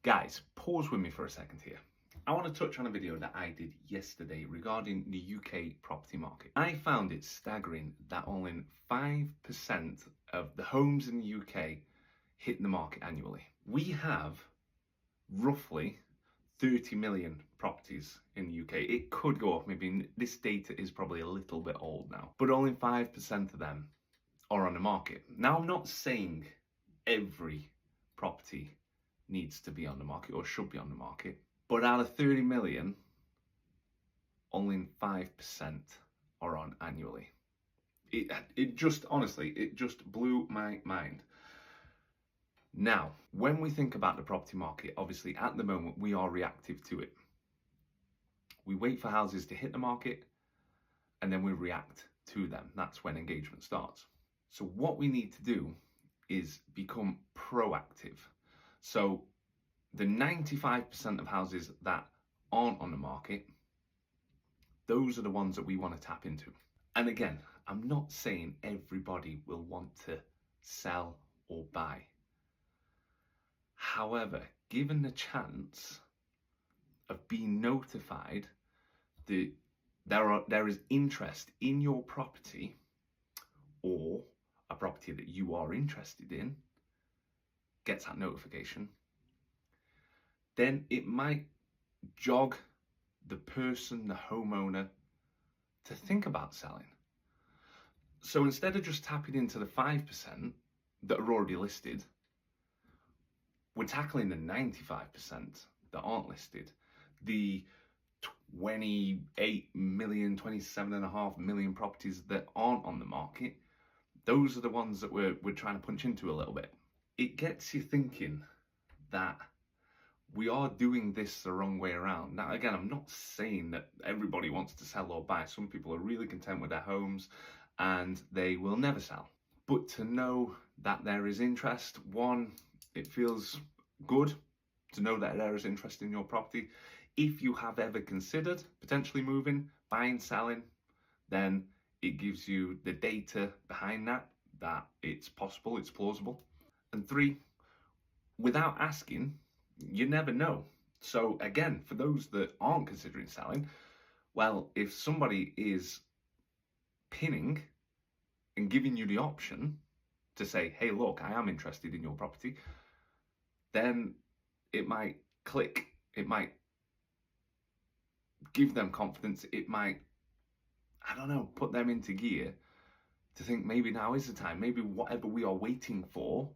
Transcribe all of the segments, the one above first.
Guys, pause with me for a second here. I want to touch on a video that I did yesterday regarding the UK property market. I found it staggering that only 5% of the homes in the UK hit the market annually. We have roughly 30 million properties in the UK. It could go up, maybe this data is probably a little bit old now, but only 5% of them are on the market. Now, I'm not saying every property needs to be on the market or should be on the market, but out of 30 million, only 5% are on annually. It just, honestly, it just blew my mind. Now, when we think about the property market, obviously at the moment we are reactive to it. We wait for houses to hit the market and then we react to them. That's when engagement starts. So what we need to do is become proactive. So the 95% of houses that aren't on the market, those are the ones that we want to tap into. And again, I'm not saying everybody will want to sell or buy. However, given the chance of being notified that there is interest in your property or a property that you are interested in, gets that notification, then it might jog the person, the homeowner, to think about selling. So instead of just tapping into the 5% that are already listed, we're tackling the 95% that aren't listed. The 28 million, 27.5 million properties that aren't on the market, those are the ones that we're trying to punch into a little bit. It gets you thinking that we are doing this the wrong way around. Now, again, I'm not saying that everybody wants to sell or buy. Some people are really content with their homes and they will never sell. But to know that there is interest, one, it feels good to know that there is interest in your property. If you have ever considered potentially moving, buying, selling, then it gives you the data behind that it's possible, it's plausible. And three, without asking, you never know. So again, for those that aren't considering selling, well, if somebody is pinning and giving you the option to say, hey, look, I am interested in your property, then it might click, it might give them confidence, it might, I don't know, put them into gear to think maybe now is the time, maybe whatever we are waiting for,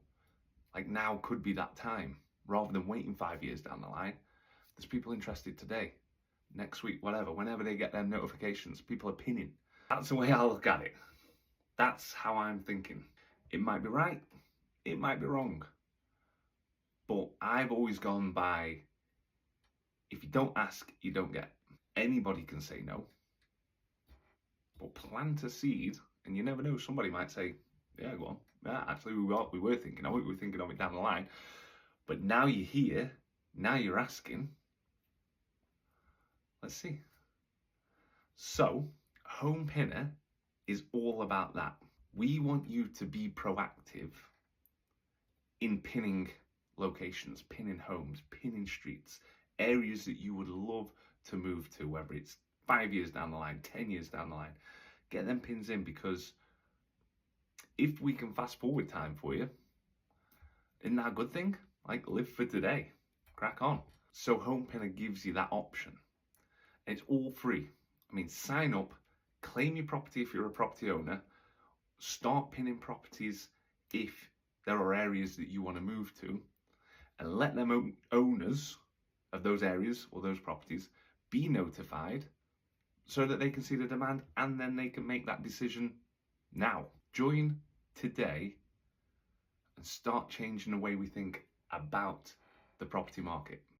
like now could be that time, rather than waiting 5 years down the line. There's people interested today, next week, whatever, whenever they get their notifications, people are pinning. That's the way I look at it. That's how I'm thinking. It might be right, it might be wrong. But I've always gone by, if you don't ask, you don't get. Anybody can say no, but plant a seed, and you never know, somebody might say, yeah, go on. Yeah, actually, we were thinking of it, we were thinking of it down the line. But now you're here, now you're asking. Let's see. So, HomePinr is all about that. We want you to be proactive in pinning locations, pinning homes, pinning streets, areas that you would love to move to, whether it's 5 years down the line, 10 years down the line. Get them pins in, because if we can fast forward time for you, isn't that a good thing? Like, live for today, crack on. So HomePinr gives you that option. It's all free. I mean, sign up, claim your property if you're a property owner, start pinning properties if there are areas that you want to move to, and let them owners of those areas or those properties be notified so that they can see the demand, and then they can make that decision now. Join today and start changing the way we think about the property market.